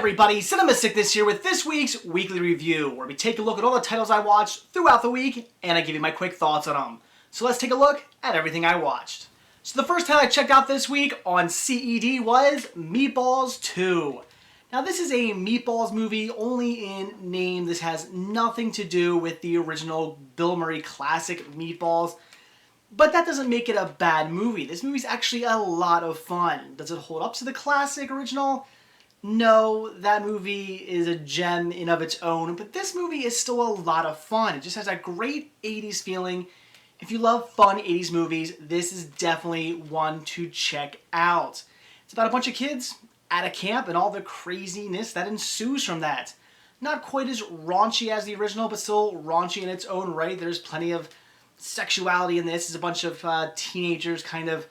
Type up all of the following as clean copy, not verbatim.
everybody, Cinema Sickness here with this week's weekly review, where we take a look at all the titles I watched throughout the week, and I give you my quick thoughts on them. So let's take a look at everything I watched. So the first title I checked out this week on CED was Meatballs 2. Now this is a Meatballs movie only in name. This has nothing to do with the original Bill Murray classic Meatballs. But that doesn't make it a bad movie. This movie's actually a lot of fun. Does it hold up to the classic original? No, that movie is a gem in of its own, but this movie is still a lot of fun. It just has that great 80s feeling. If you love fun 80s movies, this is definitely one to check out. It's about a bunch of kids at a camp and all the craziness that ensues from that. Not quite as raunchy as the original, but still raunchy in its own right. There's plenty of sexuality in this. It's a bunch of teenagers, kind of,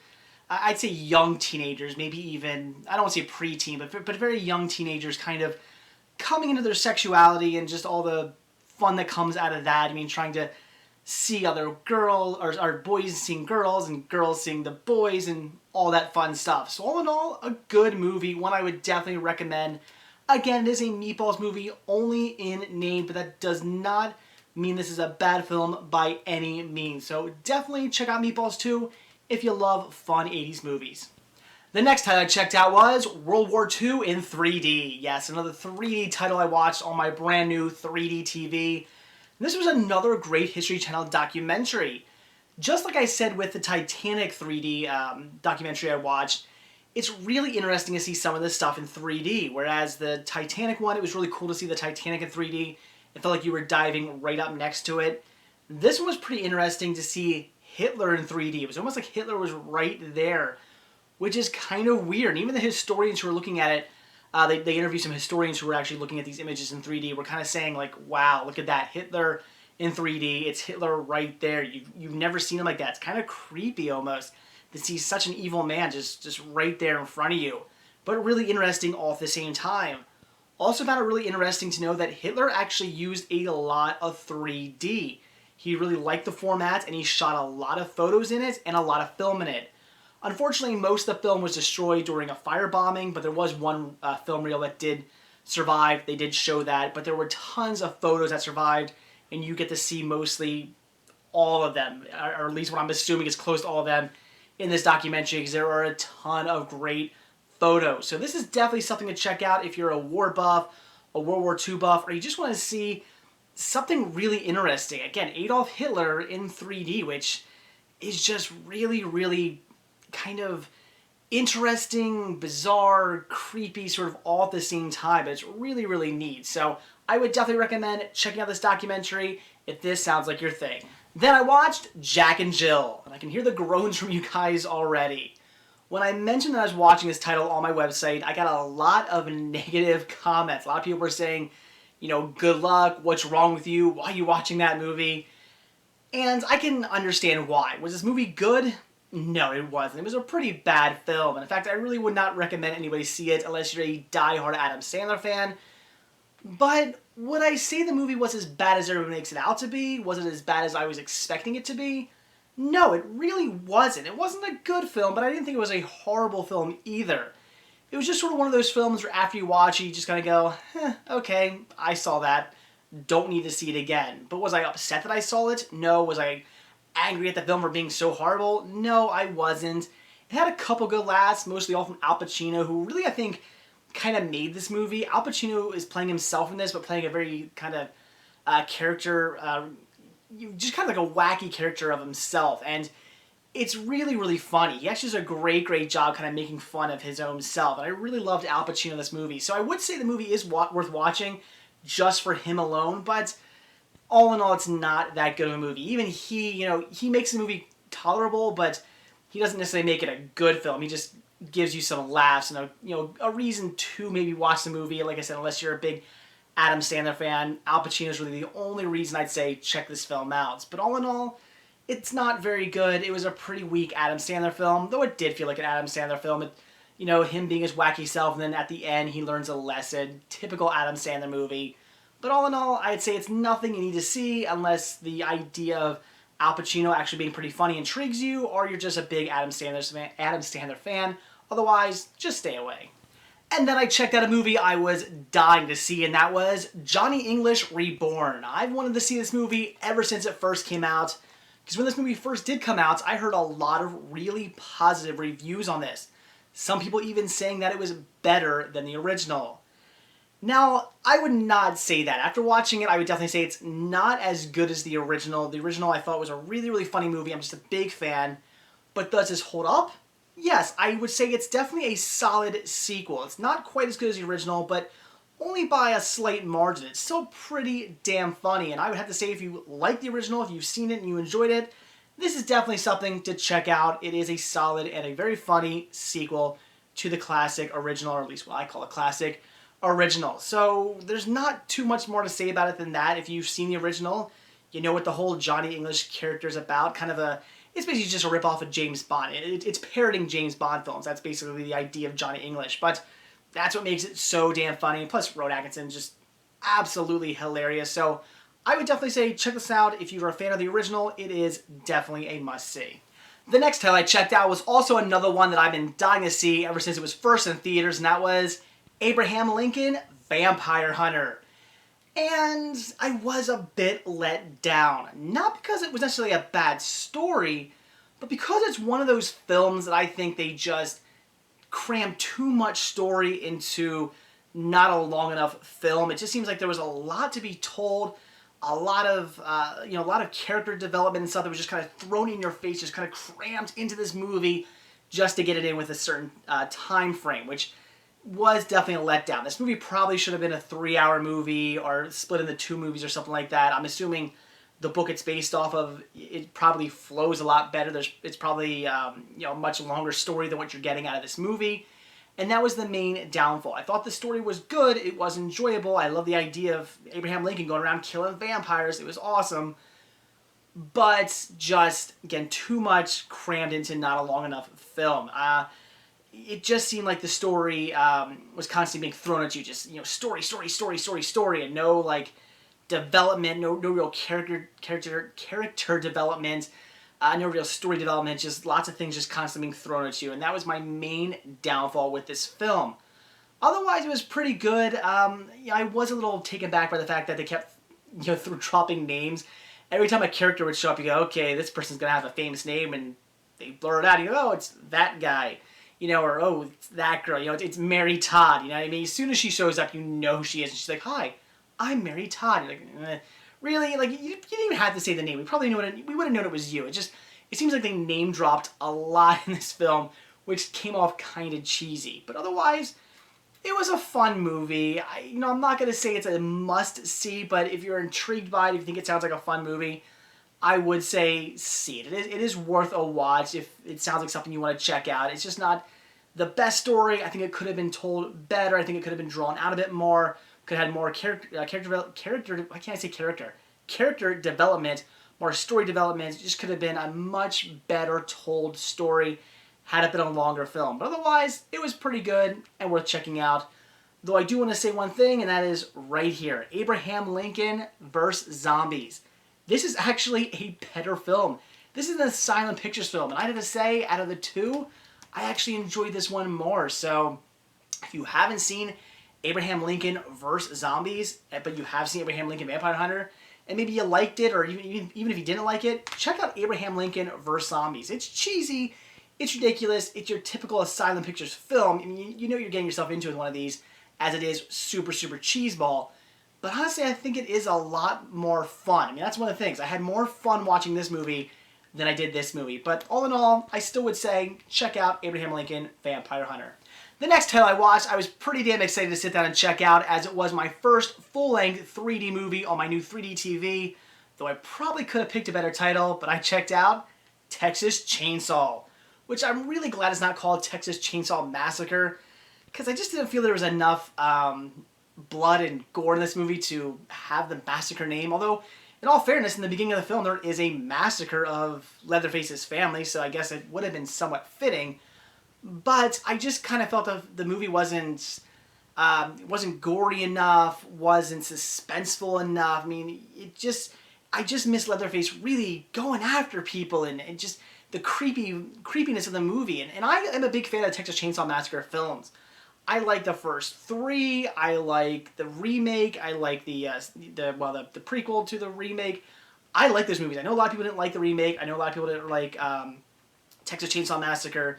I'd say young teenagers, maybe even, I don't want to say preteen, but very young teenagers kind of coming into their sexuality and just all the fun that comes out of that. I mean, trying to see other girls, or boys seeing girls and girls seeing the boys and all that fun stuff. So all in all, a good movie, one I would definitely recommend. Again, it is a Meatballs movie only in name, but that does not mean this is a bad film by any means. So definitely check out Meatballs 2 if you love fun 80s movies. The next title I checked out was World War II in 3D. Yes, another 3D title I watched on my brand new 3D TV. This was another great History Channel documentary. Just like I said with the Titanic 3D documentary I watched, it's really interesting to see some of this stuff in 3D. Whereas the Titanic one, it was really cool to see the Titanic in 3D. It felt like you were diving right up next to it. This one was pretty interesting to see Hitler in 3D. It was almost like Hitler was right there, which is kind of weird. And even the historians who were looking at it, they interviewed some historians who were actually looking at these images in 3D, were kind of saying like, wow, look at that, Hitler in 3D. It's Hitler right there. You've never seen him like that. It's kind of creepy almost to see such an evil man just right there in front of you. But really interesting all at the same time. Also found it really interesting to know that Hitler actually used a lot of 3D. He really liked the format, and he shot a lot of photos in it and a lot of film in it. Unfortunately, most of the film was destroyed during a firebombing, but there was one film reel that did survive. They did show that, but there were tons of photos that survived, and you get to see mostly all of them, or at least what I'm assuming is close to all of them in this documentary, because there are a ton of great photos. So this is definitely something to check out if you're a war buff, a World War II buff, or you just want to see something really interesting. Again, Adolf Hitler in 3D, which is just really, really kind of interesting, bizarre, creepy, sort of all at the same time, but it's really, really neat. So I would definitely recommend checking out this documentary if this sounds like your thing. Then I watched Jack and Jill, and I can hear the groans from you guys already. When I mentioned that I was watching this title on my website, I got a lot of negative comments. A lot of people were saying, you know, good luck, what's wrong with you, why are you watching that movie? And I can understand why. Was this movie good? No, it wasn't. It was a pretty bad film. And in fact, I really would not recommend anybody see it unless you're a die-hard Adam Sandler fan. But would I say the movie was as bad as everyone makes it out to be? Was it as bad as I was expecting it to be? No, it really wasn't. It wasn't a good film, but I didn't think it was a horrible film either. It was just sort of one of those films where after you watch it, you just kind of go, okay, I saw that. Don't need to see it again. But was I upset that I saw it? No. Was I angry at the film for being so horrible? No, I wasn't. It had a couple good laughs, mostly all from Al Pacino, who really, I think, kind of made this movie. Al Pacino is playing himself in this, but playing a very kind of character, just kind of like a wacky character of himself. And it's really, really funny. He actually does a great, great job kind of making fun of his own self. And I really loved Al Pacino in this movie. So I would say the movie is worth watching just for him alone. But all in all, it's not that good of a movie. Even he, you know, he makes the movie tolerable, but he doesn't necessarily make it a good film. He just gives you some laughs and a reason to maybe watch the movie. Like I said, unless you're a big Adam Sandler fan, Al Pacino is really the only reason I'd say check this film out. But all in all, it's not very good. It was a pretty weak Adam Sandler film, though it did feel like an Adam Sandler film. Him being his wacky self, and then at the end he learns a lesson. Typical Adam Sandler movie. But all in all, I'd say it's nothing you need to see unless the idea of Al Pacino actually being pretty funny intrigues you, or you're just a big Adam Sandler fan. Otherwise, just stay away. And then I checked out a movie I was dying to see, and that was Johnny English Reborn. I've wanted to see this movie ever since it first came out, because when this movie first did come out, I heard a lot of really positive reviews on this. Some people even saying that it was better than the original. Now, I would not say that. After watching it, I would definitely say it's not as good as the original. The original I thought was a really, really funny movie. I'm just a big fan. But does this hold up? Yes, I would say it's definitely a solid sequel. It's not quite as good as the original, but only by a slight margin. It's still pretty damn funny, and I would have to say if you like the original, if you've seen it and you enjoyed it, this is definitely something to check out. It is a solid and a very funny sequel to the classic original, or at least what I call a classic original. So there's not too much more to say about it than that. If you've seen the original, you know what the whole Johnny English character is about. It's basically just a ripoff of James Bond. It's parroting James Bond films. That's basically the idea of Johnny English. But that's what makes it so damn funny. Plus, Rowan Atkinson's just absolutely hilarious. So I would definitely say check this out. If you're a fan of the original, it is definitely a must-see. The next title I checked out was also another one that I've been dying to see ever since it was first in theaters, and that was Abraham Lincoln, Vampire Hunter. And I was a bit let down. Not because it was necessarily a bad story, but because it's one of those films that I think they just cram too much story into not a long enough film. It just seems like there was a lot to be told, a lot of character development and stuff that was just kind of thrown in your face, just kind of crammed into this movie just to get it in with a certain time frame, which was definitely a letdown. This movie probably should have been a 3-hour movie or split into 2 movies or something like that. I'm assuming the book it's based off of, it probably flows a lot better. It's probably a much longer story than what you're getting out of this movie. And that was the main downfall. I thought the story was good. It was enjoyable. I love the idea of Abraham Lincoln going around killing vampires. It was awesome. But just, again, too much crammed into not a long enough film. It just seemed like the story was constantly being thrown at you. Just, story, and no, development, no real character development, no real story development, just lots of things just constantly being thrown at you. And that was my main downfall with this film. Otherwise, it was pretty good. I was a little taken back by the fact that they kept, dropping names. Every time a character would show up, you go, okay, this person's going to have a famous name, and they blur it out. You go, oh, it's that guy. Or, oh, it's that girl. It's Mary Todd. You know what I mean? As soon as she shows up, you know who she is. And she's like, hi, I'm Mary Todd. You're like, really? You didn't even have to say the name. We probably knew we would have known it was you. It seems like they name dropped a lot in this film, which came off kind of cheesy. But otherwise, it was a fun movie. I'm not going to say it's a must-see, but if you're intrigued by it, if you think it sounds like a fun movie, I would say see it. It is worth a watch if it sounds like something you want to check out. It's just not the best story. I think it could have been told better. I think it could have been drawn out a bit more. Could have had more character development, more story development. It just could have been a much better told story had it been a longer film. But otherwise, it was pretty good and worth checking out. Though I do want to say one thing, and that is right here. Abraham Lincoln vs. Zombies. This is actually a better film. This is a silent pictures film, and I have to say, out of the two, I actually enjoyed this one more. So, if you haven't seen Abraham Lincoln vs. Zombies, but you have seen Abraham Lincoln Vampire Hunter, and maybe you liked it, or even if you didn't like it, check out Abraham Lincoln vs. Zombies. It's cheesy, it's ridiculous, it's your typical silent pictures film. I mean, you know you're getting yourself into with one of these, as it is super, super cheeseball. But honestly, I think it is a lot more fun. I mean, that's one of the things. I had more fun watching this movie than I did this movie. But all in all, I still would say check out Abraham Lincoln Vampire Hunter. The next title I watched, I was pretty damn excited to sit down and check out, as it was my first full-length 3D movie on my new 3D TV. Though I probably could have picked a better title, but I checked out Texas Chainsaw, which I'm really glad is not called Texas Chainsaw Massacre, because I just didn't feel there was enough blood and gore in this movie to have the massacre name. Although, in all fairness, in the beginning of the film, there is a massacre of Leatherface's family, so I guess it would have been somewhat fitting. But I just kind of felt the movie wasn't gory enough, wasn't suspenseful enough. I mean, I just miss Leatherface really going after people and just the creepiness of the movie. And I am a big fan of Texas Chainsaw Massacre films. I like the first three. I like the remake. I like the prequel to the remake. I like those movies. I know a lot of people didn't like the remake. I know a lot of people didn't like Texas Chainsaw Massacre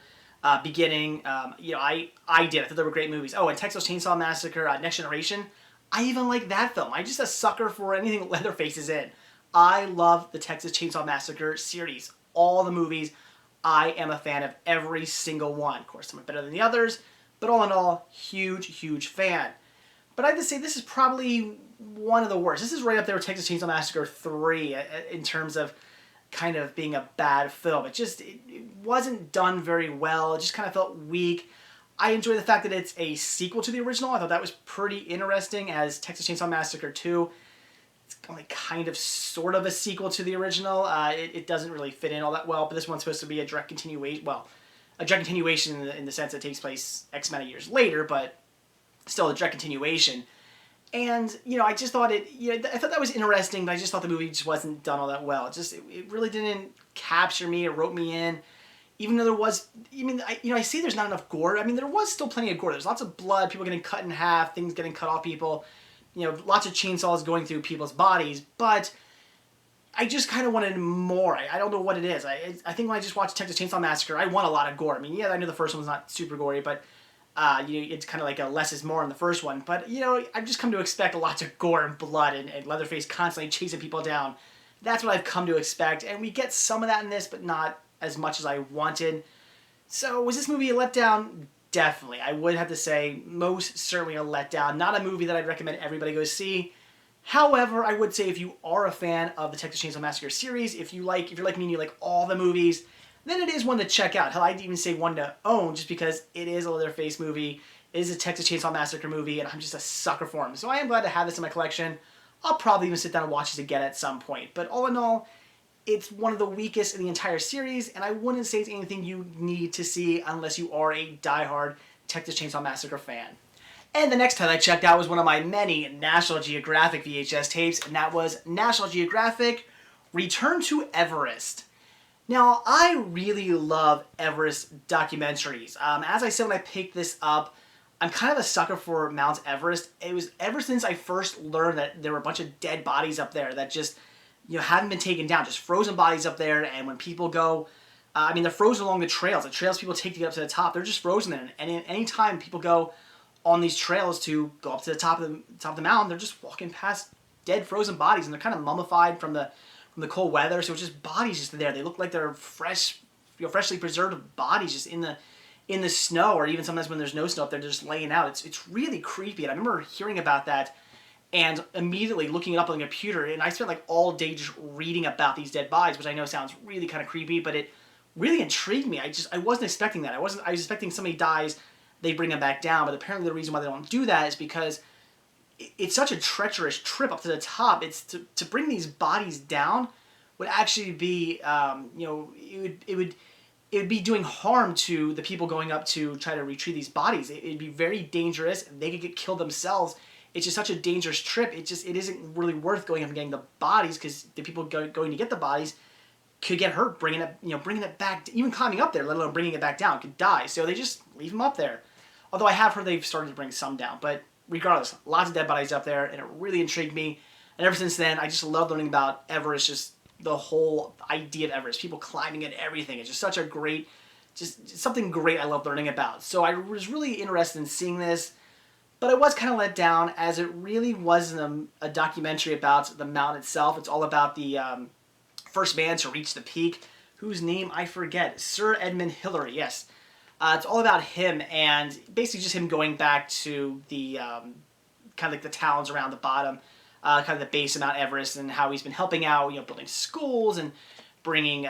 beginning. I did. I thought they were great movies. Oh, and Texas Chainsaw Massacre Next Generation. I even like that film. I'm just a sucker for anything Leatherface is in. I love the Texas Chainsaw Massacre series. All the movies. I am a fan of every single one. Of course, some are better than the others, but all in all, huge fan. But I have to say, this is probably one of the worst. This is right up there with Texas Chainsaw Massacre 3 in terms of kind of being a bad film. It wasn't done very well. It just kind of felt weak. I enjoy the fact that it's a sequel to the original. I thought that was pretty interesting, as Texas Chainsaw Massacre 2, it's only kind of sort of a sequel to the original. It doesn't really fit in all that well, but this one's supposed to be a direct continuation. Well, a direct continuation in the sense that it takes place X amount of years later, but still a direct continuation. And, I just thought I thought that was interesting, but I just thought the movie just wasn't done all that well. It really didn't capture me. It wrote me in. Even though there was, I see there's not enough gore. There was still plenty of gore. There's lots of blood, people getting cut in half, things getting cut off people, lots of chainsaws going through people's bodies, but I just kind of wanted more. I don't know what it is. I think when I just watched Texas Chainsaw Massacre, I want a lot of gore. I know the first one was not super gory, but it's kind of like a less is more in the first one. But, I've just come to expect lots of gore and blood and Leatherface constantly chasing people down. That's what I've come to expect, and we get some of that in this, but not as much as I wanted. So, was this movie a letdown? Definitely. I would have to say, most certainly a letdown. Not a movie that I'd recommend everybody go see. However, I would say if you are a fan of the Texas Chainsaw Massacre series, if you're like me and you like all the movies, then it is one to check out. Hell, I'd even say one to own, just because it is a Leatherface movie, it is a Texas Chainsaw Massacre movie, and I'm just a sucker for them. So I am glad to have this in my collection. I'll probably even sit down and watch this again at some point. But all in all, it's one of the weakest in the entire series, and I wouldn't say it's anything you need to see unless you are a diehard Texas Chainsaw Massacre fan. And the next title I checked out was one of my many National Geographic VHS tapes, and that was National Geographic Return to Everest. Now, I really love Everest documentaries. As I said when I picked this up, I'm kind of a sucker for Mount Everest. It was ever since I first learned that there were a bunch of dead bodies up there that just haven't been taken down, just frozen bodies up there, and when people go, they're frozen along the trails people take to get up to the top, they're just frozen there, and any time people go on these trails to go up to the top of the mountain, they're just walking past dead frozen bodies, and they're kind of mummified from the cold weather, so it's just bodies just there. They look like they're freshly preserved bodies just in the snow, or even sometimes when there's no snow up there, they're just laying out. It's really creepy, and I remember hearing about that and immediately looking it up on the computer, and I spent like all day just reading about these dead bodies, which I know sounds really kind of creepy, but it really intrigued me. I wasn't expecting that. I was expecting somebody dies, they bring them back down, but apparently the reason why they don't do that is because it's such a treacherous trip up to the top. It's to bring these bodies down would actually be, it would be doing harm to the people going up to try to retrieve these bodies. It'd be very dangerous. They could get killed themselves. It's just such a dangerous trip. It isn't really worth going up and getting the bodies, because the people going to get the bodies could get hurt bringing it back, even climbing up there, let alone bringing it back down, could die. So they just leave them up there. Although I have heard they've started to bring some down, but regardless, lots of dead bodies up there, and it really intrigued me. And ever since then, I just love learning about Everest, just the whole idea of Everest, people climbing it, everything. It's just such a great, just something great I love learning about. So I was really interested in seeing this, but I was kind of let down, as it really wasn't a documentary about the mountain itself. It's all about the first man to reach the peak, whose name I forget, Sir Edmund Hillary, yes. It's all about him, and basically just him going back to the kind of like the towns around the bottom, kind of the base of Mount Everest, and how he's been helping out, building schools and bringing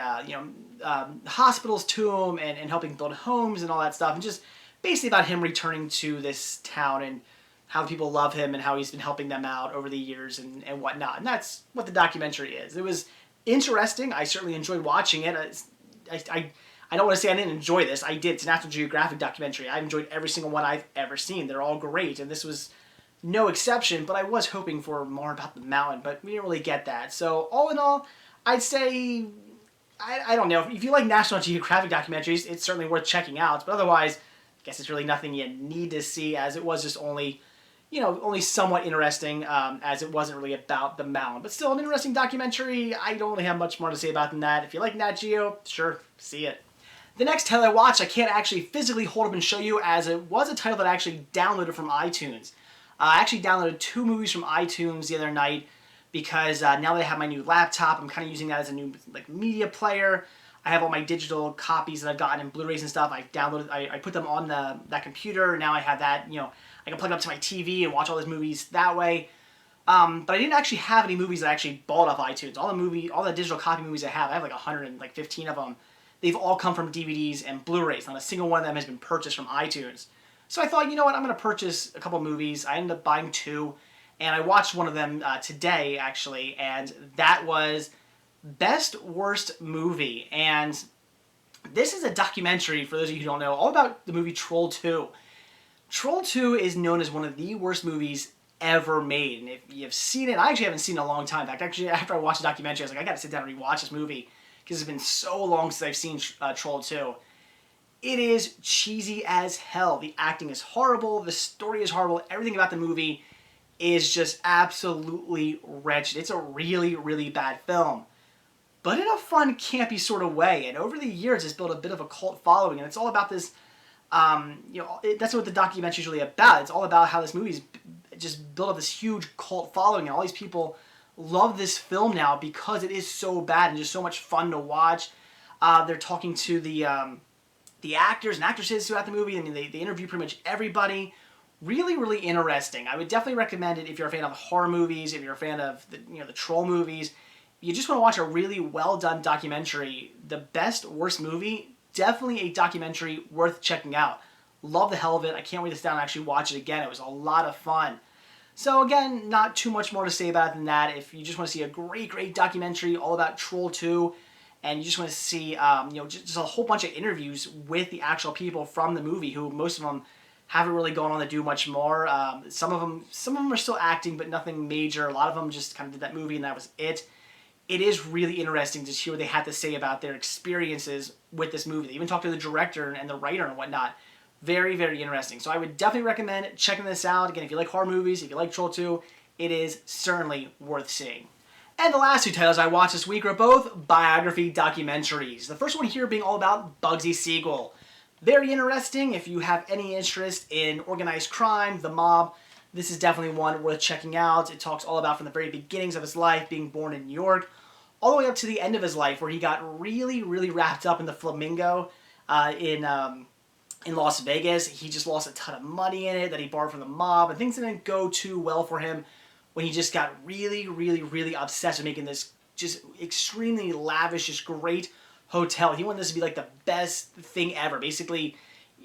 hospitals to him, and helping build homes and all that stuff, and just basically about him returning to this town and how the people love him and how he's been helping them out over the years and whatnot. And that's what the documentary is. It was interesting. I certainly enjoyed watching it. I don't want to say I didn't enjoy this. I did. It's a National Geographic documentary. I've enjoyed every single one I've ever seen. They're all great, and this was no exception, but I was hoping for more about the mountain, but we didn't really get that. So all in all, I'd say, I don't know, if you like National Geographic documentaries, it's certainly worth checking out, but otherwise, guess it's really nothing you need to see, as it was just only, only somewhat interesting, as it wasn't really about the mound. But still, an interesting documentary. I don't really have much more to say about than that. If you like Nat Geo, sure, see it. The next title I watched, I can't actually physically hold up and show you, as it was a title that I actually downloaded from iTunes. I actually downloaded 2 movies from iTunes the other night, because now that I have my new laptop, I'm kind of using that as a new media player. I have all my digital copies that I've gotten in Blu-rays and stuff. I downloaded, I put them on that computer. Now I have that, I can plug it up to my TV and watch all those movies that way. But I didn't actually have any movies that I actually bought off iTunes. All the digital copy movies I have like 115 of them. They've all come from DVDs and Blu-rays. Not a single one of them has been purchased from iTunes. So I thought, you know what, I'm going to purchase a couple movies. I ended up buying 2, and I watched one of them today, actually, and that was Best Worst Movie. And this is a documentary, for those of you who don't know, all about the movie Troll 2. Troll 2 is known as one of the worst movies ever made. And if you've seen it, I actually haven't seen it in a long time. In fact, actually, after I watched the documentary, I was like, I got to sit down and rewatch this movie, because it's been so long since I've seen Troll 2. It is cheesy as hell. The acting is horrible. The story is horrible. Everything about the movie is just absolutely wretched. It's a really, really bad film, but in a fun, campy sort of way. And over the years, it's built a bit of a cult following. And it's all about this, that's what the documentary is really about. It's all about how this movie's just built up this huge cult following. And all these people love this film now because it is so bad and just so much fun to watch. They're talking to the actors and actresses throughout the movie. I mean, they interview pretty much everybody. Really, really interesting. I would definitely recommend it if you're a fan of horror movies, if you're a fan of the troll movies. You just want to watch a really well done documentary. The Best Worst Movie, definitely a documentary worth checking out. Love the hell of it. I can't wait to sit down and actually watch it again. It was a lot of fun. So again, not too much more to say about it than that. If you just want to see a great, great documentary all about Troll 2, and you just want to see just a whole bunch of interviews with the actual people from the movie, who most of them haven't really gone on to do much more. Some of them are still acting, but nothing major. A lot of them just kind of did that movie and that was it. It is really interesting to hear what they had to say about their experiences with this movie. They even talked to the director and the writer and whatnot. Very, very interesting. So I would definitely recommend checking this out. Again, if you like horror movies, if you like Troll 2, it is certainly worth seeing. And the last 2 titles I watched this week are both biography documentaries. The first one here being all about Bugsy Siegel. Very interesting. If you have any interest in organized crime, the mob, this is definitely one worth checking out. It talks all about from the very beginnings of his life, being born in New York, all the way up to the end of his life, where he got really, really wrapped up in the Flamingo in Las Vegas. He just lost a ton of money in it that he borrowed from the mob, and things didn't go too well for him when he just got really, really, really obsessed with making this just extremely lavish, just great hotel. He wanted this to be like the best thing ever. Basically,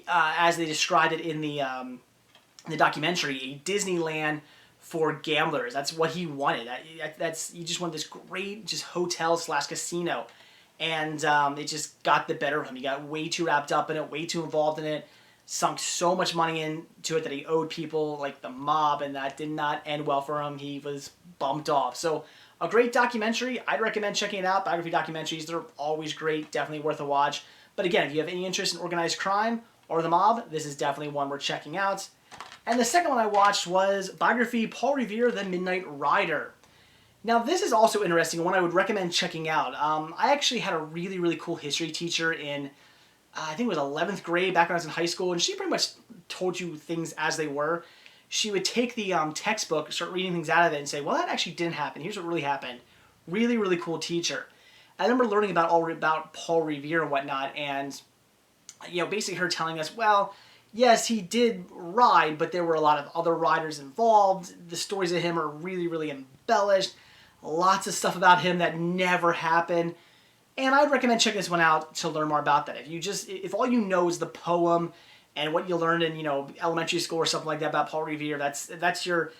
as they described it in the documentary, a Disneyland for gamblers. That's what he wanted. He just wanted this great just hotel / casino, and it just got the better of him. He got way too wrapped up in it, way too involved in it, sunk so much money into it that he owed people like the mob, and that did not end well for him. He was bumped off. So a great documentary. I'd recommend checking it out. Biography documentaries, they're always great. Definitely worth a watch. But again, if you have any interest in organized crime or the mob, this is definitely one worth checking out. And the second one I watched was Biography, Paul Revere, The Midnight Rider. Now this is also interesting, one I would recommend checking out. I actually had a really, really cool history teacher in, I think it was 11th grade, back when I was in high school, and she pretty much told you things as they were. She would take the textbook, start reading things out of it, and say, well, that actually didn't happen. Here's what really happened. Really, really cool teacher. I remember learning about Paul Revere and whatnot, and basically her telling us, well, yes, he did ride, but there were a lot of other riders involved. The stories of him are really, really embellished. Lots of stuff about him that never happened. And I'd recommend checking this one out to learn more about that. If all you know is the poem and what you learned in, elementary school or something like that about Paul Revere, that's your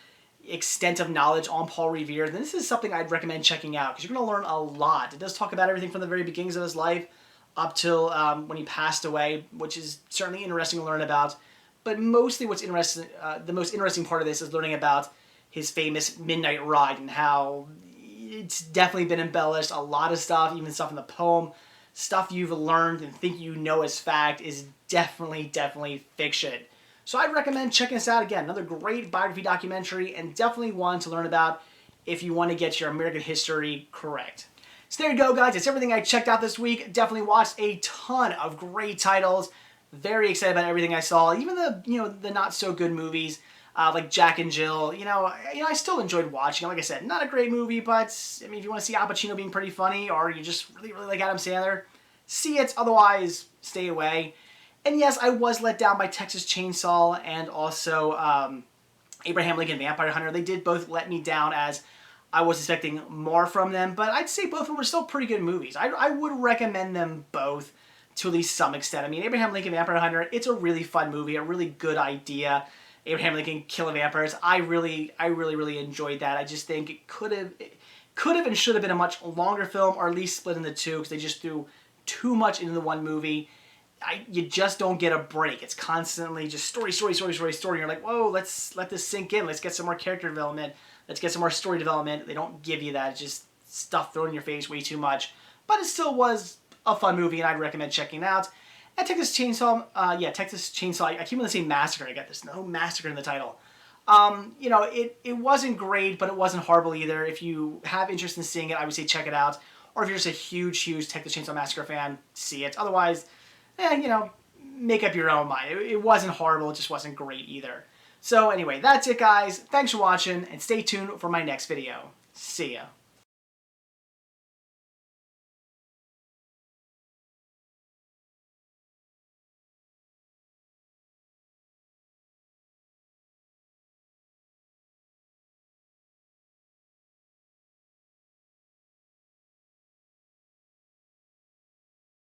extent of knowledge on Paul Revere, then this is something I'd recommend checking out, because you're going to learn a lot. It does talk about everything from the very beginnings of his life up till when he passed away, which is certainly interesting to learn about. But mostly what's interesting, the most interesting part of this is learning about his famous midnight ride and how it's definitely been embellished. A lot of stuff, even stuff in the poem, stuff you've learned and think you know as fact is definitely fiction. So I'd recommend checking this out. Again, another great biography documentary, and definitely one to learn about if you want to get your American history correct. So there you go, guys. That's everything I checked out this week. Definitely watched a ton of great titles. Very excited about everything I saw. Even the not so good movies like Jack and Jill. I still enjoyed watching it. Like I said, not a great movie, but I mean, if you want to see Al Pacino being pretty funny, or you just really like Adam Sandler, see it. Otherwise, stay away. And yes, I was let down by Texas Chainsaw and also Abraham Lincoln Vampire Hunter. They did both let me down, as I was expecting more from them, but I'd say both of them were still pretty good movies. I would recommend them both to at least some extent. I mean, Abraham Lincoln Vampire Hunter, it's a really fun movie, a really good idea. Abraham Lincoln Killing Vampires, I really enjoyed that. I just think it could have and should have been a much longer film, or at least split into two, because they just threw too much into the one movie. You just don't get a break. It's constantly just story. You're like, whoa, let's let this sink in. Let's get some more character development. Let's get some more story development. They don't give you that. It's just stuff thrown in your face way too much. But it still was a fun movie, and I'd recommend checking it out. And Texas Chainsaw, Texas Chainsaw, I keep on saying massacre. I got this, no massacre in the title. It wasn't great, but it wasn't horrible either. If you have interest in seeing it, I would say check it out. Or if you're just a huge Texas Chainsaw Massacre fan, see it. Otherwise, make up your own mind. It wasn't horrible, it just wasn't great either. So anyway, that's it, guys. Thanks for watching, and stay tuned for my next video. See ya.